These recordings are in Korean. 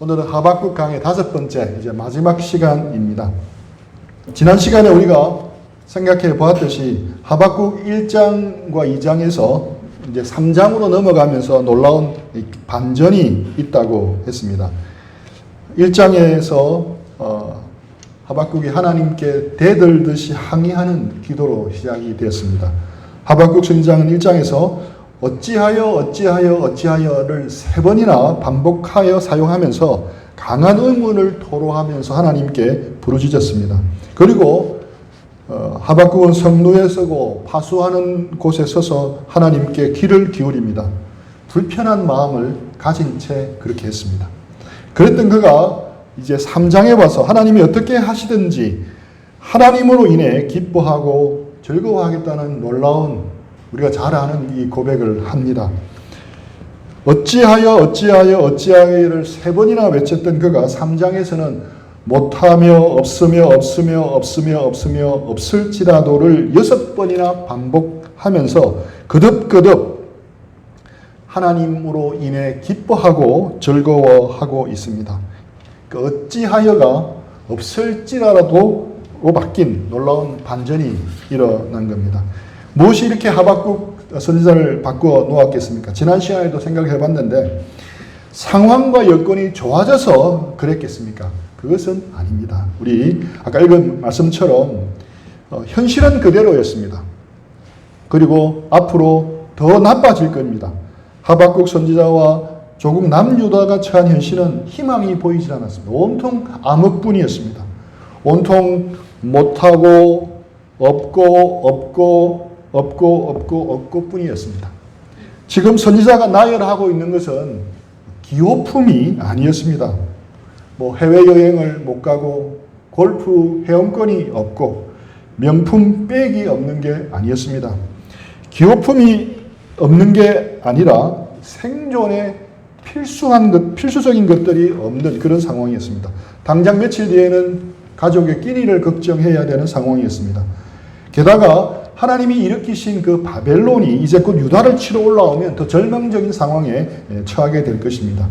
오늘은 하박국 강의 5번째, 이제 마지막 시간입니다. 지난 시간에 우리가 생각해 보았듯이 하박국 1장과 2장에서 이제 3장으로 넘어가면서 놀라운 반전이 있다고 했습니다. 1장에서 하박국이 하나님께 대들듯이 항의하는 기도로 시작이 되었습니다. 하박국 선지자는 1장에서 어찌하여를 3번이나 반복하여 사용하면서 강한 의문을 토로하면서 하나님께 부르짖었습니다. 그리고 하박국은 성루에 서고 파수하는 곳에 서서 하나님께 귀를 기울입니다. 불편한 마음을 가진 채 그렇게 했습니다. 그랬던 그가 이제 3장에 와서 하나님이 어떻게 하시든지 하나님으로 인해 기뻐하고 즐거워하겠다는 놀라운, 우리가 잘 아는 이 고백을 합니다. 어찌하여를 3번이나 외쳤던 그가 3장에서는 못하며 없을지라도를 6번이나 반복하면서 거듭 하나님으로 인해 기뻐하고 즐거워하고 있습니다. 그 어찌하여가 없을지라도로 바뀐 놀라운 반전이 일어난 겁니다. 무엇이 이렇게 하박국 선지자를 바꾸어 놓았겠습니까? 지난 시간에도 생각해 봤는데 상황과 여건이 좋아져서 그랬겠습니까? 그것은 아닙니다. 우리 아까 읽은 말씀처럼 현실은 그대로였습니다. 그리고 앞으로 더 나빠질 겁니다. 하박국 선지자와 조국 남유다가 처한 현실은 희망이 보이지 않았습니다. 온통 암흑뿐이었습니다. 온통 못하고 없고 뿐이었습니다. 지금 선지자가 나열하고 있는 것은 기호품이 아니었습니다. 해외여행을 못 가고 골프 회원권이 없고 명품 백이 없는 게 아니었습니다. 기호품이 없는 게 아니라 생존에 필수적인 것들이 없는 그런 상황이었습니다. 당장 며칠 뒤에는 가족의 끼니를 걱정해야 되는 상황이었습니다. 게다가 하나님이 일으키신 그 바벨론이 이제 곧 유다를 치러 올라오면 더 절망적인 상황에 처하게 될 것입니다.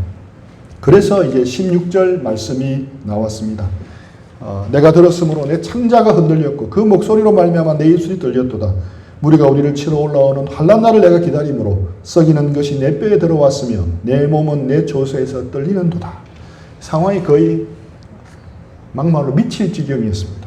그래서 이제 16절 말씀이 나왔습니다. 내가 들었으므로 내 창자가 흔들렸고 그 목소리로 말미암아 내 입술이 떨렸도다. 무리가 우리를 치러 올라오는 환난 날을 내가 기다림으로 썩이는 것이 내 뼈에 들어왔으며 내 몸은 내 조서에서 떨리는도다. 상황이 거의 막말로 미칠 지경이었습니다.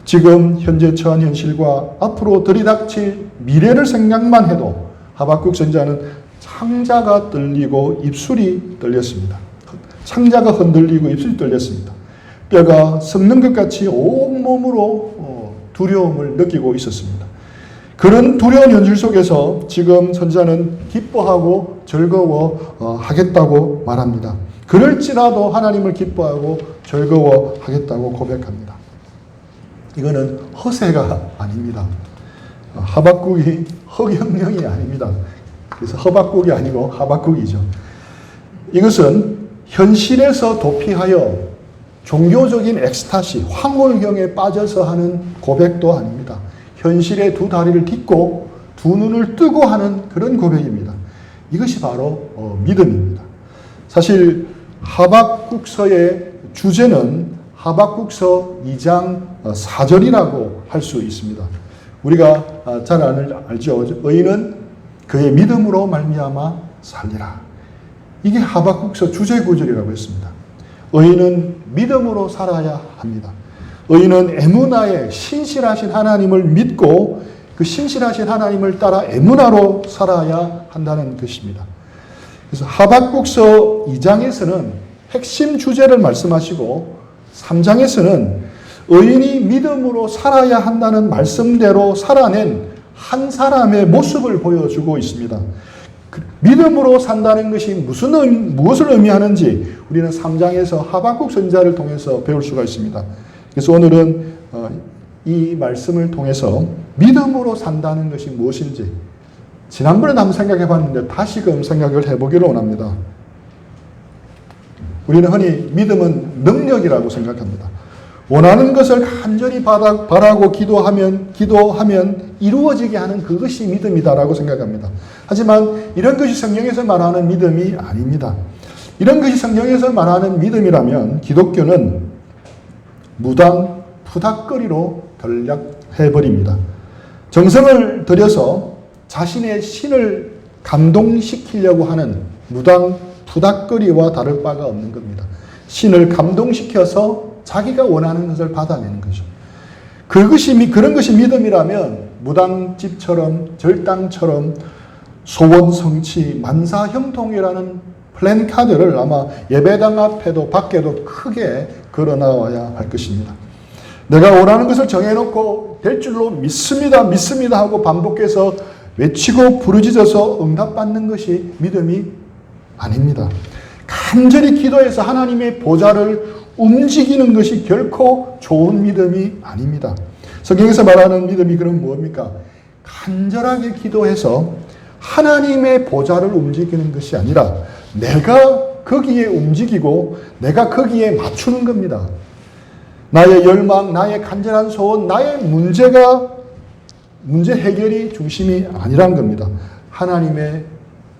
지금 현재 처한 현실과 앞으로 들이닥칠 미래를 생각만 해도 하박국 선지자는 창자가 떨리고 입술이 떨렸습니다. 창자가 흔들리고 입술이 떨렸습니다. 뼈가 썩는 것 같이 온몸으로 두려움을 느끼고 있었습니다. 그런 두려운 현실 속에서 지금 선지자는 기뻐하고 즐거워하겠다고 말합니다. 그럴지라도 하나님을 기뻐하고 즐거워하겠다고 고백합니다. 이거는 허세가 아닙니다. 하박국이 허경영이 아닙니다. 그래서 허박국이 아니고 하박국이죠. 이것은 현실에서 도피하여 종교적인 엑스타시, 황홀경에 빠져서 하는 고백도 아닙니다. 현실의 두 다리를 딛고 두 눈을 뜨고 하는 그런 고백입니다. 이것이 바로 믿음입니다. 사실 하박국서의 주제는 하박국서 2장 4절이라고 할 수 있습니다. 우리가 잘 알죠. 의인은 그의 믿음으로 말미암아 살리라. 이게 하박국서 주제 구절이라고 했습니다. 의인은 믿음으로 살아야 합니다. 의인은 에무나에 신실하신 하나님을 믿고 그 신실하신 하나님을 따라 에무나로 살아야 한다는 것입니다. 그래서 하박국서 2장에서는 핵심 주제를 말씀하시고 3장에서는 의인이 믿음으로 살아야 한다는 말씀대로 살아낸 한 사람의 모습을 보여주고 있습니다. 믿음으로 산다는 것이 무엇을 의미하는지 우리는 3장에서 하박국 선지자를 통해서 배울 수가 있습니다. 그래서 오늘은 이 말씀을 통해서 믿음으로 산다는 것이 무엇인지 지난번에도 한번 생각해 봤는데 다시금 생각을 해보기를 원합니다. 우리는 흔히 믿음은 능력이라고 생각합니다. 원하는 것을 간절히 바라고 기도하면 이루어지게 하는 그것이 믿음이다라고 생각합니다. 하지만 이런 것이 성경에서 말하는 믿음이 아닙니다. 이런 것이 성경에서 말하는 믿음이라면 기독교는 무당 푸닥거리로 전락해버립니다. 정성을 들여서 자신의 신을 감동시키려고 하는 무당 푸닥거리와 다를 바가 없는 겁니다. 신을 감동시켜서 자기가 원하는 것을 받아내는 거죠. 그런 것이 믿음이라면 무당집처럼 절당처럼 소원 성취 만사형통이라는 플랜카드를 아마 예배당 앞에도 밖에도 크게 걸어나와야 할 것입니다. 내가 원하는 것을 정해놓고 될 줄로 믿습니다, 믿습니다 하고 반복해서 외치고 부르짖어서 응답받는 것이 믿음이 아닙니다. 간절히 기도해서 하나님의 보좌를 움직이는 것이 결코 좋은 믿음이 아닙니다. 성경에서 말하는 믿음이 그럼 뭡니까? 간절하게 기도해서 하나님의 보좌를 움직이는 것이 아니라 내가 거기에 움직이고 내가 거기에 맞추는 겁니다. 나의 열망, 나의 간절한 소원, 나의 문제 해결이 중심이 아니란 겁니다. 하나님의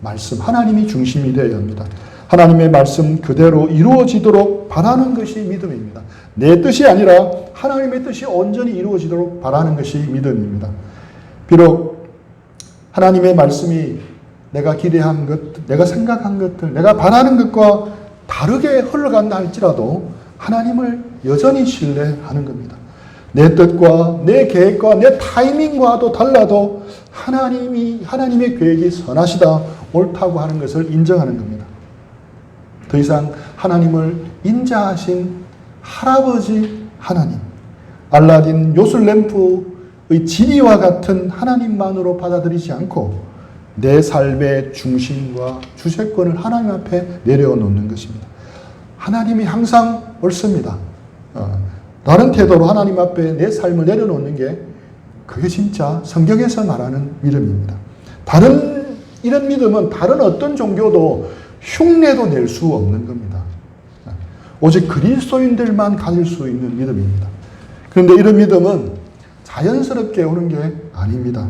말씀, 하나님이 중심이 되어야 합니다. 하나님의 말씀 그대로 이루어지도록 바라는 것이 믿음입니다. 내 뜻이 아니라 하나님의 뜻이 온전히 이루어지도록 바라는 것이 믿음입니다. 비록 하나님의 말씀이 내가 기대한 것, 내가 생각한 것들, 내가 바라는 것과 다르게 흘러간다 할지라도 하나님을 여전히 신뢰하는 겁니다. 내 뜻과 내 계획과 내 타이밍과도 달라도 하나님의 계획이 선하시다, 옳다고 하는 것을 인정하는 겁니다. 더 이상 하나님을 인자하신 할아버지 하나님, 알라딘 요술램프의 지니와 같은 하나님만으로 받아들이지 않고 내 삶의 중심과 주체권을 하나님 앞에 내려놓는 것입니다. 하나님이 항상 옳습니다. 다른 태도로 하나님 앞에 내 삶을 내려놓는 게 그게 진짜 성경에서 말하는 믿음입니다. 이런 믿음은 다른 어떤 종교도 흉내도 낼 수 없는 겁니다. 오직 그리스도인들만 가질 수 있는 믿음입니다. 그런데 이런 믿음은 자연스럽게 오는 게 아닙니다.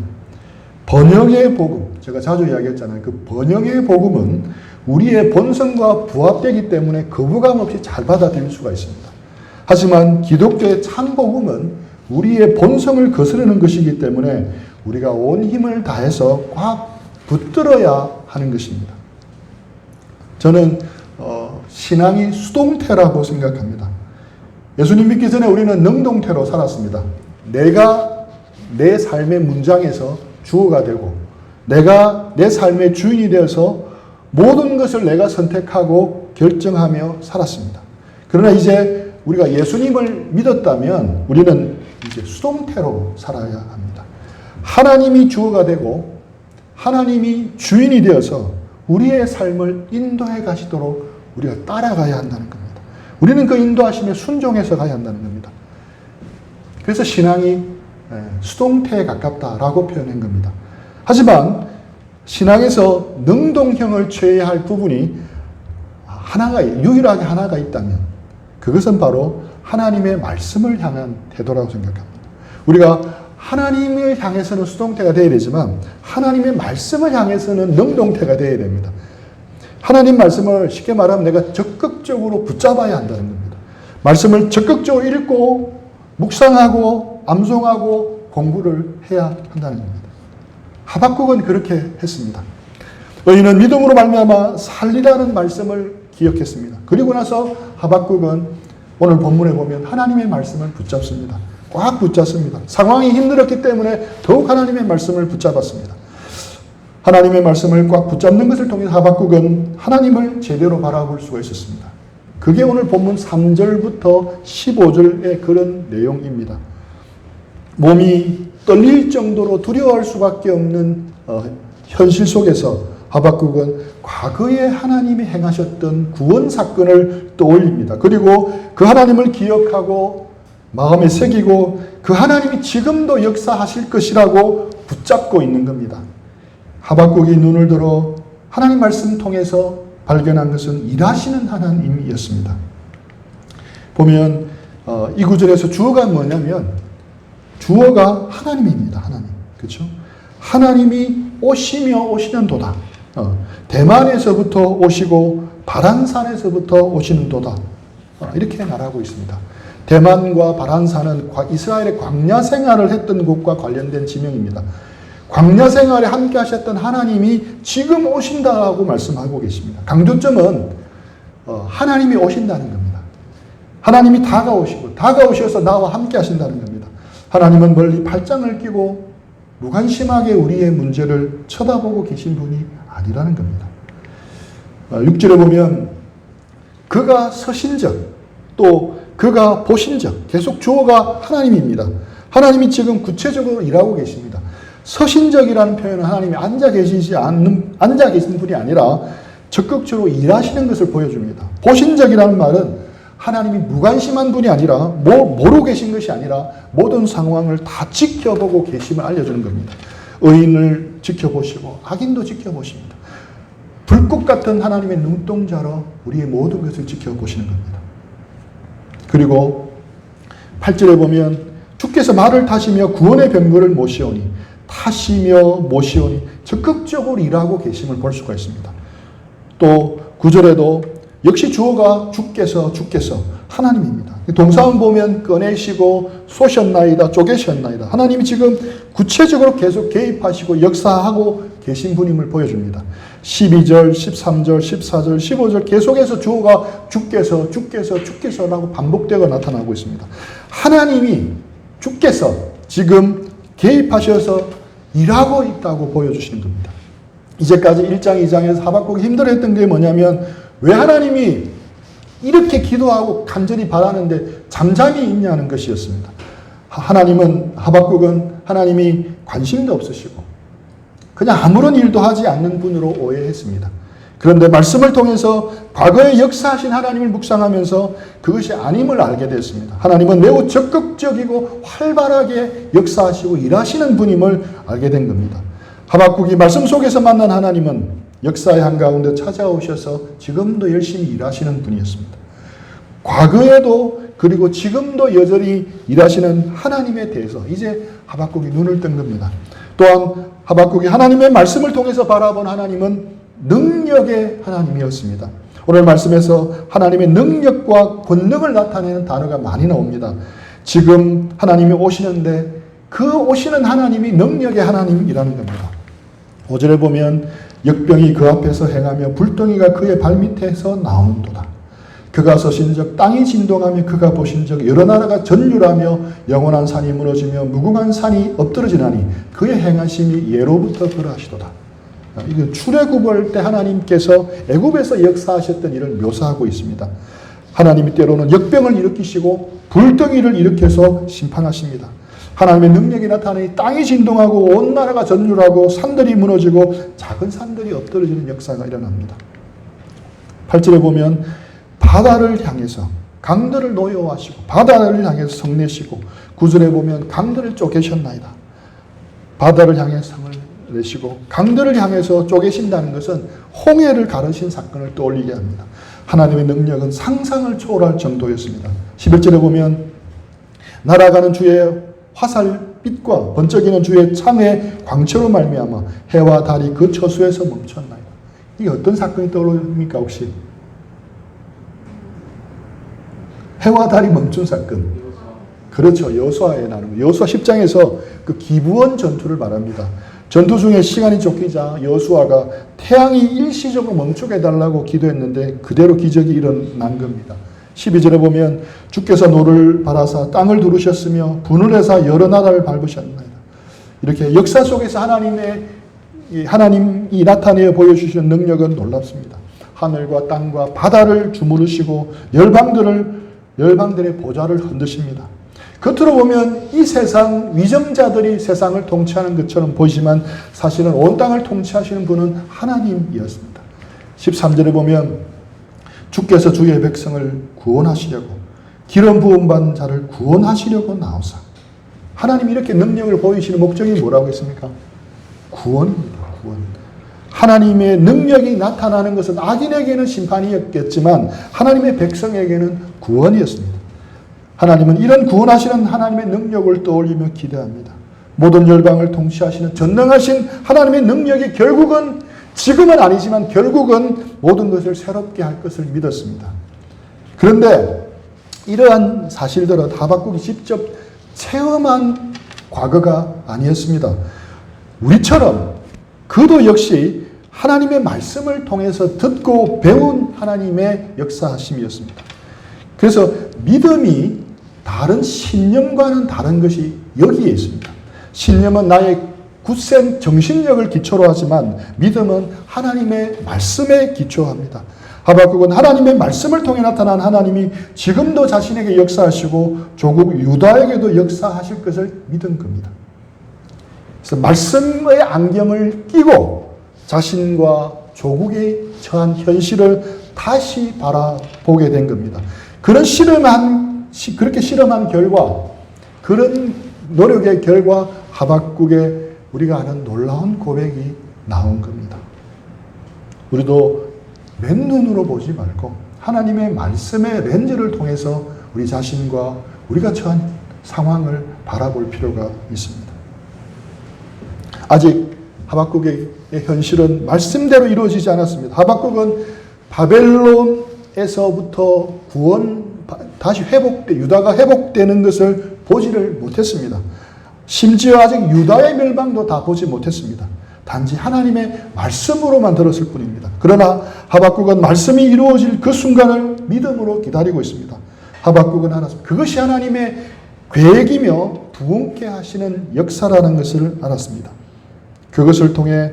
번영의 복음, 제가 자주 이야기했잖아요. 그 번영의 복음은 우리의 본성과 부합되기 때문에 거부감 없이 잘 받아들일 수가 있습니다. 하지만 기독교의 참 복음은 우리의 본성을 거스르는 것이기 때문에 우리가 온 힘을 다해서 꽉 붙들어야 하는 것입니다. 저는 신앙이 수동태라고 생각합니다. 예수님 믿기 전에 우리는 능동태로 살았습니다. 내가 내 삶의 문장에서 주어가 되고 내가 내 삶의 주인이 되어서 모든 것을 내가 선택하고 결정하며 살았습니다. 그러나 이제 우리가 예수님을 믿었다면 우리는 이제 수동태로 살아야 합니다. 하나님이 주어가 되고 하나님이 주인이 되어서 우리의 삶을 인도해 가시도록 우리가 따라가야 한다는 겁니다. 우리는 그 인도하심에 순종해서 가야 한다는 겁니다. 그래서 신앙이 수동태에 가깝다라고 표현한 겁니다. 하지만 신앙에서 능동형을 취해야 할 부분이 유일하게 하나가 있다면 그것은 바로 하나님의 말씀을 향한 태도라고 생각합니다. 우리가 하나님을 향해서는 수동태가 되어야 되지만 하나님의 말씀을 향해서는 능동태가 되어야 됩니다. 하나님 말씀을 쉽게 말하면 내가 적극적으로 붙잡아야 한다는 겁니다. 말씀을 적극적으로 읽고 묵상하고 암송하고 공부를 해야 한다는 겁니다. 하박국은 그렇게 했습니다. 의인은 믿음으로 말미암아 살리라는 말씀을 기억했습니다. 그리고 나서 하박국은 오늘 본문에 보면 하나님의 말씀을 붙잡습니다. 꽉 붙잡습니다. 상황이 힘들었기 때문에 더욱 하나님의 말씀을 붙잡았습니다. 하나님의 말씀을 꽉 붙잡는 것을 통해 하박국은 하나님을 제대로 바라볼 수가 있었습니다. 그게 오늘 본문 3절부터 15절의 그런 내용입니다. 몸이 떨릴 정도로 두려워할 수밖에 없는 현실 속에서 하박국은 과거에 하나님이 행하셨던 구원 사건을 떠올립니다. 그리고 그 하나님을 기억하고 마음에 새기고 그 하나님이 지금도 역사하실 것이라고 붙잡고 있는 겁니다. 하박국이 눈을 들어 하나님 말씀 통해서 발견한 것은 일하시는 하나님이었습니다. 보면 이 구절에서 주어가 뭐냐면 주어가 하나님입니다. 하나님. 그렇죠? 하나님이 오시며 오시는도다. 대만에서부터 오시고 바란산에서부터 오시는도다. 이렇게 말하고 있습니다. 대만과 바란산은 이스라엘의 광야 생활을 했던 곳과 관련된 지명입니다. 광야 생활에 함께 하셨던 하나님이 지금 오신다고 말씀하고 계십니다. 강조점은 하나님이 오신다는 겁니다. 하나님이 다가오셔서 나와 함께 하신다는 겁니다. 하나님은 멀리 팔짱을 끼고 무관심하게 우리의 문제를 쳐다보고 계신 분이 아니라는 겁니다. 6절에 보면 그가 서신적 또 그가 보신적, 계속 주어가 하나님입니다. 하나님이 지금 구체적으로 일하고 계십니다. 서신적이라는 표현은 하나님이 앉아 계신 분이 아니라 적극적으로 일하시는 것을 보여줍니다. 보신적이라는 말은 하나님이 무관심한 분이 아니라 모르고 계신 것이 아니라 모든 상황을 다 지켜보고 계심을 알려주는 겁니다. 의인을 지켜보시고 악인도 지켜보십니다. 불꽃 같은 하나님의 눈동자로 우리의 모든 것을 지켜보시는 겁니다. 그리고 8절에 보면 주께서 말을 타시며 구원의 병거를 모시오니 적극적으로 일하고 계심을 볼 수가 있습니다. 또 9절에도 역시 주어가 주께서 하나님입니다. 동사원 보면 꺼내시고 쏘셨나이다 쪼개셨나이다. 하나님이 지금 구체적으로 계속 개입하시고 역사하고 계신 분임을 보여줍니다. 12절, 13절, 14절, 15절 계속해서 주어가 주께서라고 반복되어 나타나고 있습니다. 하나님이 주께서 지금 개입하셔서 일하고 있다고 보여주시는 겁니다. 이제까지 1장, 2장에서 하박국이 힘들어했던 게 뭐냐면 왜 하나님이 이렇게 기도하고 간절히 바라는데 잠잠히 있냐는 것이었습니다. 하박국은 하나님이 관심도 없으시고 그냥 아무런 일도 하지 않는 분으로 오해했습니다. 그런데 말씀을 통해서 과거에 역사하신 하나님을 묵상하면서 그것이 아님을 알게 됐습니다. 하나님은 매우 적극적이고 활발하게 역사하시고 일하시는 분임을 알게 된 겁니다. 하박국이 말씀 속에서 만난 하나님은 역사의 한가운데 찾아오셔서 지금도 열심히 일하시는 분이었습니다. 과거에도 그리고 지금도 여전히 일하시는 하나님에 대해서 이제 하박국이 눈을 뜬 겁니다. 또한 하박국이 하나님의 말씀을 통해서 바라본 하나님은 능력의 하나님이었습니다. 오늘 말씀에서 하나님의 능력과 권능을 나타내는 단어가 많이 나옵니다. 지금 하나님이 오시는데 그 오시는 하나님이 능력의 하나님이라는 겁니다. 5절에 보면 역병이 그 앞에서 행하며 불덩이가 그의 발밑에서 나오는도다. 그가 서신적 땅이 진동하며 그가 보신적 여러 나라가 전율하며 영원한 산이 무너지며 무궁한 산이 엎드러지나니 그의 행하심이 예로부터 그러하시도다. 이거 출애굽을 때 하나님께서 애굽에서 역사하셨던 일을 묘사하고 있습니다. 하나님이 때로는 역병을 일으키시고 불덩이를 일으켜서 심판하십니다. 하나님의 능력이 나타나니 땅이 진동하고 온 나라가 전율하고 산들이 무너지고 작은 산들이 엎드러지는 역사가 일어납니다. 8절에 보면 바다를 향해서 강들을 노여워하시고 바다를 향해서 성내시고 9절에 보면 강들을 쪼개셨나이다. 바다를 향해 성을 내시고 강들을 향해서 쪼개신다는 것은 홍해를 가르신 사건을 떠올리게 합니다. 하나님의 능력은 상상을 초월할 정도였습니다. 11절에 보면 날아가는 주의 화살빛과 번쩍이는 주의 창의 광채로 말미암아 해와 달이 그 처수에서 멈췄나이다. 이게 어떤 사건이 떠오릅니까 혹시? 해와 달이 멈춘 사건. 그렇죠. 여호수아의 나름. 여호수아 10장에서 그 기브온 전투를 말합니다. 전투 중에 시간이 쫓기자 여호수아가 태양이 일시적으로 멈추게 해달라고 기도했는데 그대로 기적이 일어난 겁니다. 12절에 보면 주께서 노를 바라사 땅을 두르셨으며 분을 해사 여러 나라를 밟으셨나이다. 이렇게 역사 속에서 하나님이 나타내어 보여주시는 능력은 놀랍습니다. 하늘과 땅과 바다를 주무르시고 열방들의 보좌를 흔드십니다. 겉으로 보면 이 세상 위정자들이 세상을 통치하는 것처럼 보이지만 사실은 온 땅을 통치하시는 분은 하나님이었습니다. 13절에 보면 주께서 주의 백성을 구원하시려고 기름 부음 받은 자를 구원하시려고 나오사. 하나님이 이렇게 능력을 보이시는 목적이 뭐라고 했습니까? 구원입니다. 구원. 하나님의 능력이 나타나는 것은 악인에게는 심판이었겠지만 하나님의 백성에게는 구원이었습니다. 하나님은 이런 구원하시는 하나님의 능력을 떠올리며 기대합니다. 모든 열방을 통치하시는 전능하신 하나님의 능력이 결국은 지금은 아니지만 결국은 모든 것을 새롭게 할 것을 믿었습니다. 그런데 이러한 사실들은 하박국이 직접 체험한 과거가 아니었습니다. 우리처럼 그도 역시 하나님의 말씀을 통해서 듣고 배운 하나님의 역사하심이었습니다. 그래서 믿음이 다른 신념과는 다른 것이 여기에 있습니다. 신념은 나의 굳센 정신력을 기초로 하지만 믿음은 하나님의 말씀에 기초합니다. 하박국은 하나님의 말씀을 통해 나타난 하나님이 지금도 자신에게 역사하시고 조국 유다에게도 역사하실 것을 믿은 겁니다. 그래서 말씀의 안경을 끼고 자신과 조국에 처한 현실을 다시 바라보게 된 겁니다. 그렇게 실험한 결과, 그런 노력의 결과 하박국의 우리가 아는 놀라운 고백이 나온 겁니다. 우리도 맨눈으로 보지 말고 하나님의 말씀의 렌즈를 통해서 우리 자신과 우리가 처한 상황을 바라볼 필요가 있습니다. 아직 하박국의 현실은 말씀대로 이루어지지 않았습니다. 하박국은 바벨론에서부터 다시 유다가 회복되는 것을 보지를 못했습니다. 심지어 아직 유다의 멸망도 다 보지 못했습니다. 단지 하나님의 말씀으로만 들었을 뿐입니다. 그러나 하박국은 말씀이 이루어질 그 순간을 믿음으로 기다리고 있습니다. 하박국은 알았습니다. 그것이 하나님의 계획이며 부흥케 하시는 역사라는 것을 알았습니다. 그것을 통해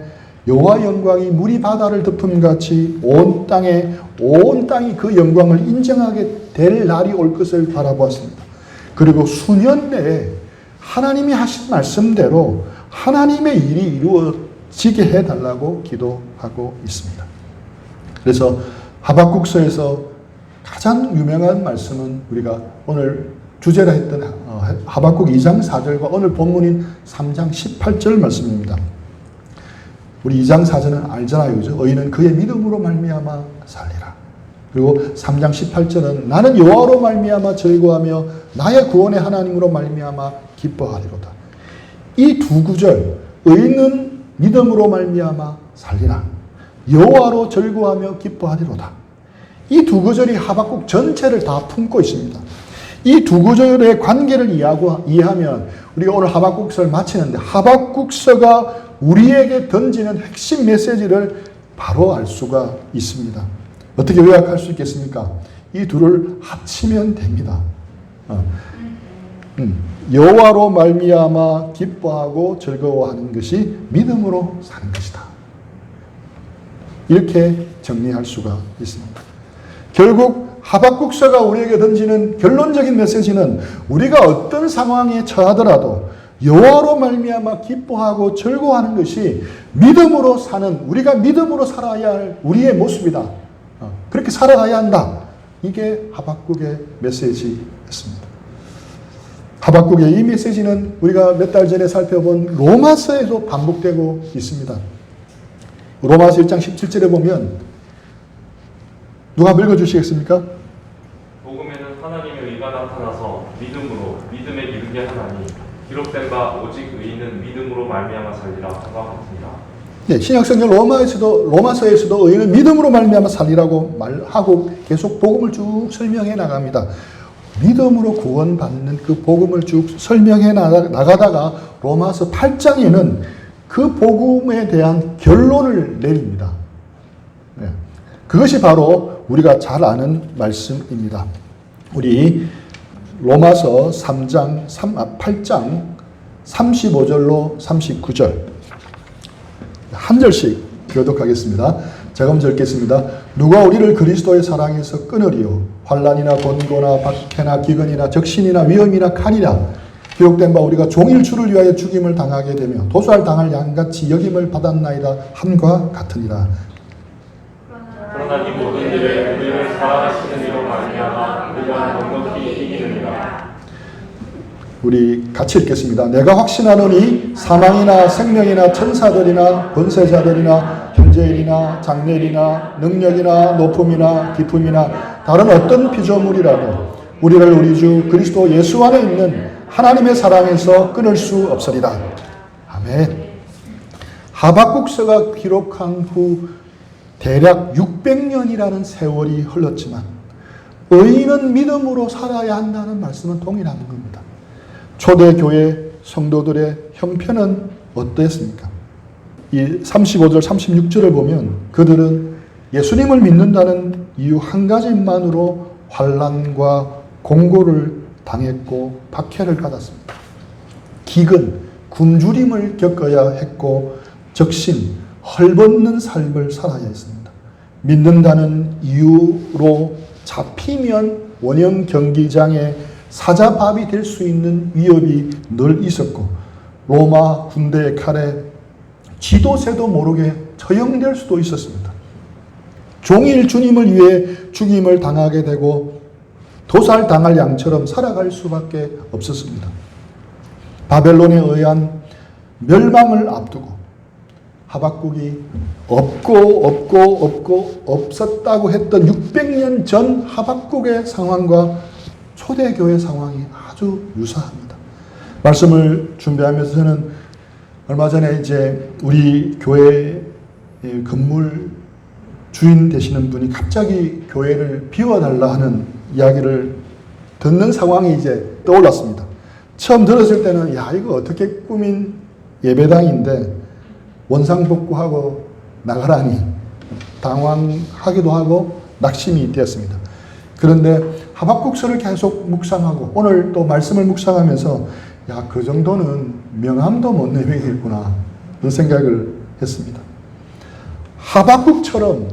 여호와 영광이 물이 바다를 덮음같이 온 땅이 그 영광을 인정하게 될 날이 올 것을 바라보았습니다. 그리고 수년 내에 하나님이 하신 말씀대로 하나님의 일이 이루어지게 해달라고 기도하고 있습니다. 그래서 하박국서에서 가장 유명한 말씀은 우리가 오늘 주제라 했던 하박국 2장 4절과 오늘 본문인 3장 18절 말씀입니다. 우리 2장 4절은 알잖아요. 그죠? 의인은 그의 믿음으로 말미암아 살리라. 그리고 3장 18절은 나는 여호와로 말미암아 즐거워하며 나의 구원의 하나님으로 말미암아 기뻐하리로다. 이 두 구절, 의인은 믿음으로 말미암아 살리라. 여호와로 즐거워하며 기뻐하리로다. 이 두 구절이 하박국 전체를 다 품고 있습니다. 이 두 구절의 관계를 이해하면 우리가 오늘 하박국서를 마치는데 하박국서가 우리에게 던지는 핵심 메시지를 바로 알 수가 있습니다. 어떻게 요약할 수 있겠습니까? 이 둘을 합치면 됩니다. 여호와로 말미암아 기뻐하고 즐거워하는 것이 믿음으로 사는 것이다. 이렇게 정리할 수가 있습니다. 결국 하박국서가 우리에게 던지는 결론적인 메시지는 우리가 어떤 상황에 처하더라도 여호와로 말미암아 기뻐하고 즐거워하는 것이 믿음으로 사는, 우리가 믿음으로 살아야 할 우리의 모습이다. 그렇게 살아가야 한다. 이게 하박국의 메시지였습니다. 하박국의 이 메시지는 우리가 몇 달 전에 살펴본 로마서에도 반복되고 있습니다. 로마서 1장 17절에 보면 누가 읽어주시겠습니까? 복음에는 하나님의 의가 나타나서 믿음에 이르게 하나니 기록된 바 오직 의인은 믿음으로 말미암아 살리라 하가 같으니라. 네, 신약성경 로마서에서도 의인은 믿음으로 말미암아 살리라고 말하고 계속 복음을 쭉 설명해 나갑니다. 믿음으로 구원받는 그 복음을 쭉 설명해 나가다가 로마서 8장에는 그 복음에 대한 결론을 내립니다. 네, 그것이 바로 우리가 잘 아는 말씀입니다. 우리 로마서 8장 35절로 39절 한 절씩 교독하겠습니다. 제가 먼저 읽겠습니다. 누가 우리를 그리스도의 사랑에서 끊으리요? 환난이나 곤고나 박해나 기근이나 적신이나 위험이나 칼이라 기록된 바 우리가 종일 주를 위하여 죽임을 당하게 되며 도수할 당할 양같이 여김을 받았나이다 함과 같으니라. 그러나 이 모든 일에 우리를 사랑하시는 이로 말미암아 우리가 넉넉히 이기느니라. 우리 같이 읽겠습니다. 내가 확신하노니 사망이나 생명이나 천사들이나 권세자들이나 현재일이나 장래일이나 능력이나 높음이나 깊음이나 다른 어떤 피조물이라도 우리를 우리 주 그리스도 예수 안에 있는 하나님의 사랑에서 끊을 수 없으리라. 아멘. 하박국서가 기록한 후 대략 600년이라는 세월이 흘렀지만 의인은 믿음으로 살아야 한다는 말씀은 동일한 겁니다. 초대교회 성도들의 형편은 어땠습니까? 이 35절, 36절을 보면 그들은 예수님을 믿는다는 이유 한 가지만으로 환난과 공고를 당했고 박해를 받았습니다. 기근, 굶주림을 겪어야 했고 적신, 헐벗는 삶을 살아야 했습니다. 믿는다는 이유로 잡히면 원형 경기장에 사자밥이 될 수 있는 위협이 늘 있었고 로마 군대의 칼에 지도새도 모르게 처형될 수도 있었습니다. 종일 주님을 위해 죽임을 당하게 되고 도살당할 양처럼 살아갈 수밖에 없었습니다. 바벨론에 의한 멸망을 앞두고 하박국이 없고 없었다고 했던 600년 전 하박국의 상황과 초대교회 상황이 아주 유사합니다. 말씀을 준비하면서 저는 얼마 전에 이제 우리 교회 건물 주인 되시는 분이 갑자기 교회를 비워달라 하는 이야기를 듣는 상황이 이제 떠올랐습니다. 처음 들었을 때는 야 이거 어떻게 꾸민 예배당인데 원상복구하고 나가라니 당황하기도 하고 낙심이 되었습니다. 그런데 하박국서를 계속 묵상하고 오늘 또 말씀을 묵상하면서 야 그 정도는 명함도 못 내밀겠구나 그런 생각을 했습니다. 하박국처럼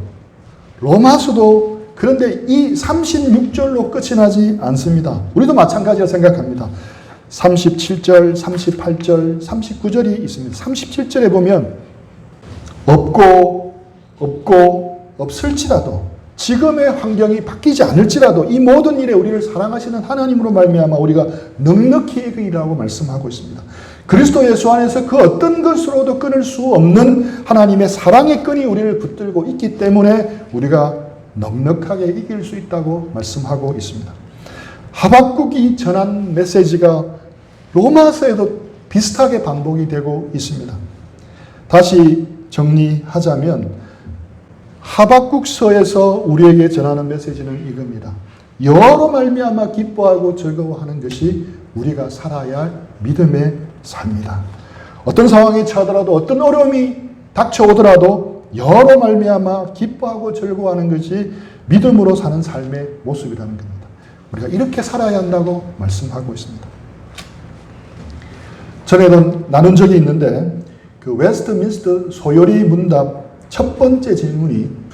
로마서도 그런데 이 36절로 끝이 나지 않습니다. 우리도 마찬가지라 생각합니다. 37절, 38절, 39절이 있습니다. 37절에 보면 없을지라도 지금의 환경이 바뀌지 않을지라도 이 모든 일에 우리를 사랑하시는 하나님으로 말미암아 우리가 넉넉히 이기리라고 말씀하고 있습니다. 그리스도 예수 안에서 그 어떤 것으로도 끊을 수 없는 하나님의 사랑의 끈이 우리를 붙들고 있기 때문에 우리가 넉넉하게 이길 수 있다고 말씀하고 있습니다. 하박국이 전한 메시지가 로마서에도 비슷하게 반복이 되고 있습니다. 다시 정리하자면 하박국서에서 우리에게 전하는 메시지는 이겁니다. 여러 말미암아 기뻐하고 즐거워하는 것이 우리가 살아야 할 믿음의 삶이다. 어떤 상황이 처하더라도 어떤 어려움이 닥쳐오더라도 여러 말미암아 기뻐하고 즐거워하는 것이 믿음으로 사는 삶의 모습이라는 겁니다. 우리가 이렇게 살아야 한다고 말씀하고 있습니다. 전에도 나눈 적이 있는데 그 웨스트민스터 소요리 문답 첫 번째 질문이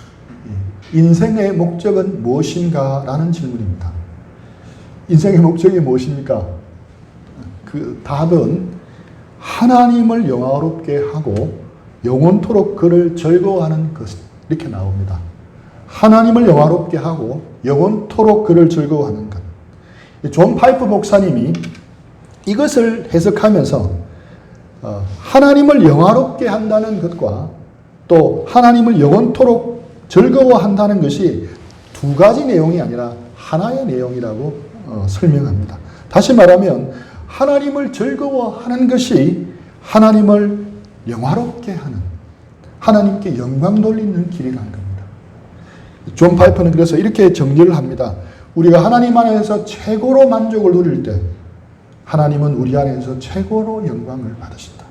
인생의 목적은 무엇인가? 라는 질문입니다. 인생의 목적이 무엇입니까? 그 답은 하나님을 영화롭게 하고 영원토록 그를 즐거워하는 것 이렇게 나옵니다. 하나님을 영화롭게 하고 영원토록 그를 즐거워하는 것. 존 파이프 목사님이 이것을 해석하면서 하나님을 영화롭게 한다는 것과 또 하나님을 영원토록 즐거워한다는 것이 두 가지 내용이 아니라 하나의 내용이라고 설명합니다. 다시 말하면 하나님을 즐거워하는 것이 하나님을 영화롭게 하는 하나님께 영광 돌리는 길이라는 겁니다. 존 파이퍼는 그래서 이렇게 정리를 합니다. 우리가 하나님 안에서 최고로 만족을 누릴 때 하나님은 우리 안에서 최고로 영광을 받으신다.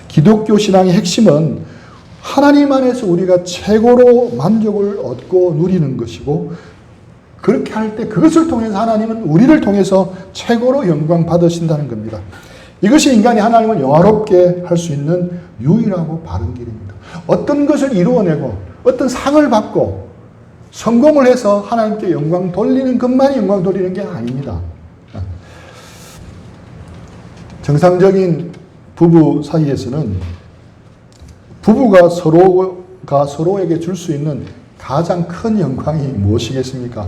기독교 신앙의 핵심은 하나님 안에서 우리가 최고로 만족을 얻고 누리는 것이고 그렇게 할 때 그것을 통해서 하나님은 우리를 통해서 최고로 영광 받으신다는 겁니다. 이것이 인간이 하나님을 영화롭게 할 수 있는 유일하고 바른 길입니다. 어떤 것을 이루어내고 어떤 상을 받고 성공을 해서 하나님께 영광 돌리는 것만이 영광 돌리는 게 아닙니다. 정상적인 부부 사이에서는 부부가 서로에게 줄 수 있는 가장 큰 영광이 무엇이겠습니까?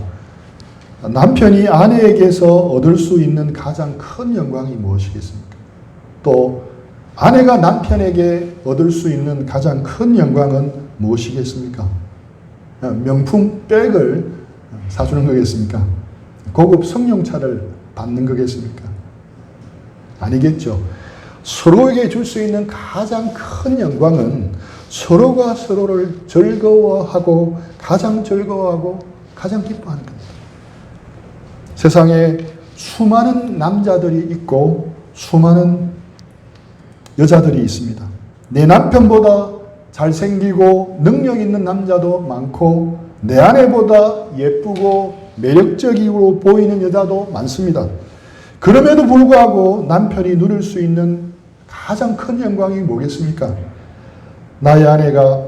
남편이 아내에게서 얻을 수 있는 가장 큰 영광이 무엇이겠습니까? 또 아내가 남편에게 얻을 수 있는 가장 큰 영광은 무엇이겠습니까? 명품 백을 사주는 거겠습니까? 고급 승용차를 받는 거겠습니까? 아니겠죠. 서로에게 줄 수 있는 가장 큰 영광은 서로가 서로를 즐거워하고 가장 즐거워하고 가장 기뻐하는 겁니다. 세상에 수많은 남자들이 있고 수많은 여자들이 있습니다. 내 남편보다 잘생기고 능력 있는 남자도 많고 내 아내보다 예쁘고 매력적으로 보이는 여자도 많습니다. 그럼에도 불구하고 남편이 누릴 수 있는 가장 큰 영광이 뭐겠습니까? 나의 아내가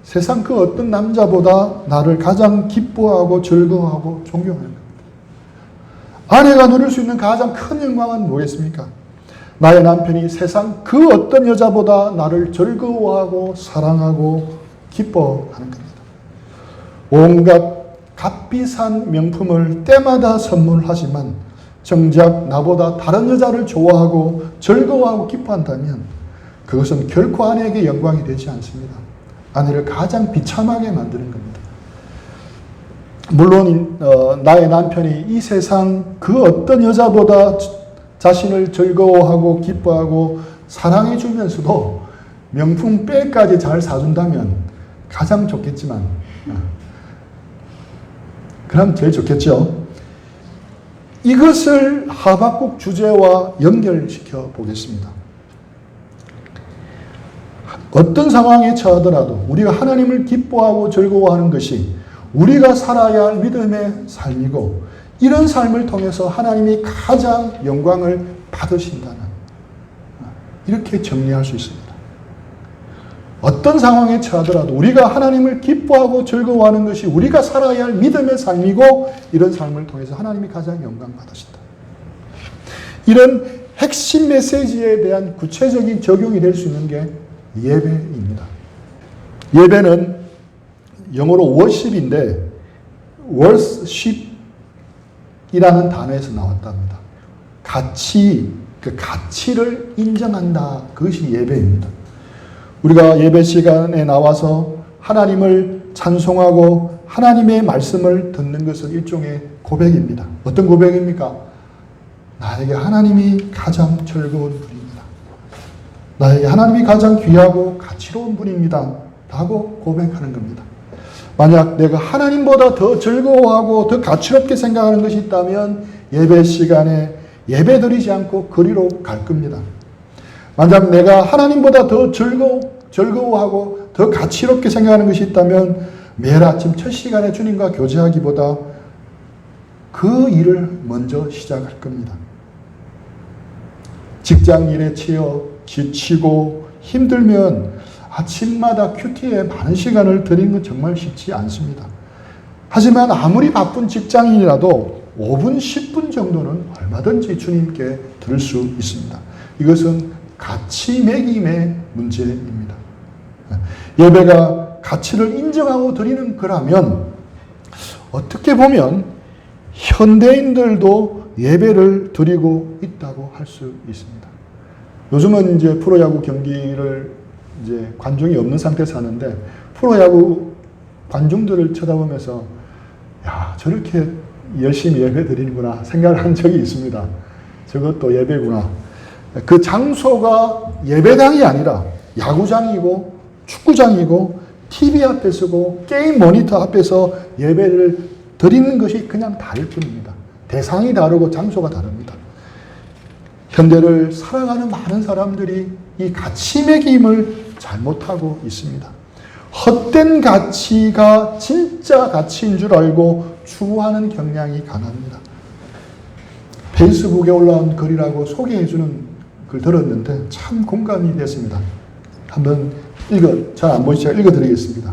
세상 그 어떤 남자보다 나를 가장 기뻐하고 즐거워하고 존경하는 겁니다. 아내가 누릴 수 있는 가장 큰 영광은 뭐겠습니까? 나의 남편이 세상 그 어떤 여자보다 나를 즐거워하고 사랑하고 기뻐하는 겁니다. 온갖 값비싼 명품을 때마다 선물하지만 정작 나보다 다른 여자를 좋아하고 즐거워하고 기뻐한다면 그것은 결코 아내에게 영광이 되지 않습니다. 아내를 가장 비참하게 만드는 겁니다. 물론 나의 남편이 이 세상 그 어떤 여자보다 자신을 즐거워하고 기뻐하고 사랑해 주면서도 명품 백까지 잘 사준다면 가장 좋겠지만 그럼 제일 좋겠죠. 이것을 하박국 주제와 연결시켜 보겠습니다. 어떤 상황에 처하더라도 우리가 하나님을 기뻐하고 즐거워하는 것이 우리가 살아야 할 믿음의 삶이고 이런 삶을 통해서 하나님이 가장 영광을 받으신다는 이렇게 정리할 수 있습니다. 어떤 상황에 처하더라도 우리가 하나님을 기뻐하고 즐거워하는 것이 우리가 살아야 할 믿음의 삶이고 이런 삶을 통해서 하나님이 가장 영광 받으신다. 이런 핵심 메시지에 대한 구체적인 적용이 될 수 있는 게 예배입니다. 예배는 영어로 worship인데 worship이라는 단어에서 나왔답니다. 그 가치를 인정한다. 그것이 예배입니다. 우리가 예배 시간에 나와서 하나님을 찬송하고 하나님의 말씀을 듣는 것은 일종의 고백입니다. 어떤 고백입니까? 나에게 하나님이 가장 즐거운 분입니다. 나에게 하나님이 가장 귀하고 가치로운 분입니다. 라고 고백하는 겁니다. 만약 내가 하나님보다 더 즐거워하고 더 가치롭게 생각하는 것이 있다면 예배 시간에 예배 드리지 않고 거리로 갈 겁니다. 만약 내가 하나님보다 더 즐거워하고 더 가치롭게 생각하는 것이 있다면 매일 아침 첫 시간에 주님과 교제하기보다 그 일을 먼저 시작할 겁니다. 직장 일에 치여 지치고 힘들면 아침마다 큐티에 많은 시간을 드리는 건 정말 쉽지 않습니다. 하지만 아무리 바쁜 직장인이라도 5분, 10분 정도는 얼마든지 주님께 드릴 수 있습니다. 이것은 가치 매김의 문제입니다. 예배가 가치를 인정하고 드리는 거라면 어떻게 보면 현대인들도 예배를 드리고 있다고 할 수 있습니다. 요즘은 이제 프로야구 경기를 이제 관중이 없는 상태에서 하는데 프로야구 관중들을 쳐다보면서 야, 저렇게 열심히 예배 드리는구나 생각을 한 적이 있습니다. 저것도 예배구나. 그 장소가 예배당이 아니라 야구장이고 축구장이고 TV 앞에 서고 게임 모니터 앞에서 예배를 드리는 것이 그냥 다를 뿐입니다. 대상이 다르고 장소가 다릅니다. 현대를 살아가는 많은 사람들이 이 가치 매김을 잘못하고 있습니다. 헛된 가치가 진짜 가치인 줄 알고 추구하는 경향이 강합니다. 페이스북에 올라온 글이라고 소개해주는 글 들었는데 참 공감이 됐습니다. 한번 잘 안 보이시죠? 읽어드리겠습니다.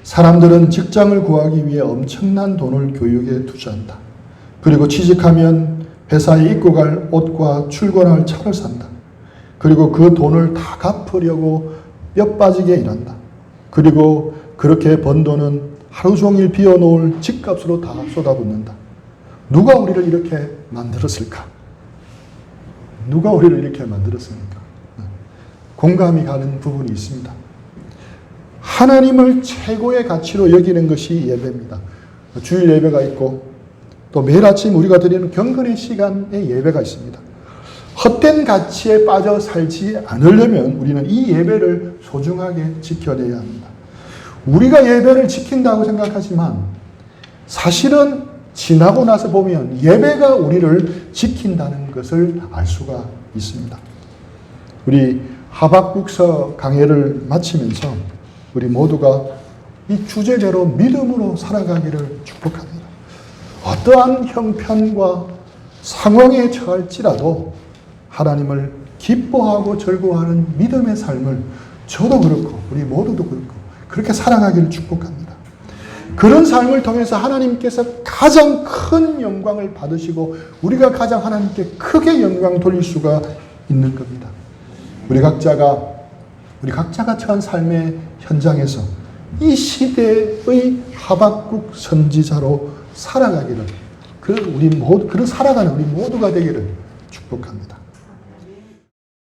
사람들은 직장을 구하기 위해 엄청난 돈을 교육에 투자한다. 그리고 취직하면 회사에 입고 갈 옷과 출근할 차를 산다. 그리고 그 돈을 다 갚으려고 뼈 빠지게 일한다. 그리고 그렇게 번 돈은 하루 종일 비워놓을 집값으로 다 쏟아붓는다. 누가 우리를 이렇게 만들었을까? 누가 우리를 이렇게 만들었습니까? 공감이 가는 부분이 있습니다. 하나님을 최고의 가치로 여기는 것이 예배입니다. 주일 예배가 있고 또 매일 아침 우리가 드리는 경건의 시간에 예배가 있습니다. 헛된 가치에 빠져 살지 않으려면 우리는 이 예배를 소중하게 지켜내야 합니다. 우리가 예배를 지킨다고 생각하지만 사실은 지나고 나서 보면 예배가 우리를 지킨다는 것을 알 수가 있습니다. 우리 하박국서 강해를 마치면서 우리 모두가 이 주제대로 믿음으로 살아가기를 축복합니다. 어떠한 형편과 상황에 처할지라도 하나님을 기뻐하고 즐거워하는 믿음의 삶을 저도 그렇고 우리 모두도 그렇고 그렇게 살아가기를 축복합니다. 그런 삶을 통해서 하나님께서 가장 큰 영광을 받으시고 우리가 가장 하나님께 크게 영광 돌릴 수가 있는 겁니다. 우리 각자가 처한 삶의 현장에서 이 시대의 하박국 선지자로 살아가기를 그런 살아가는 우리 모두가 되기를 축복합니다.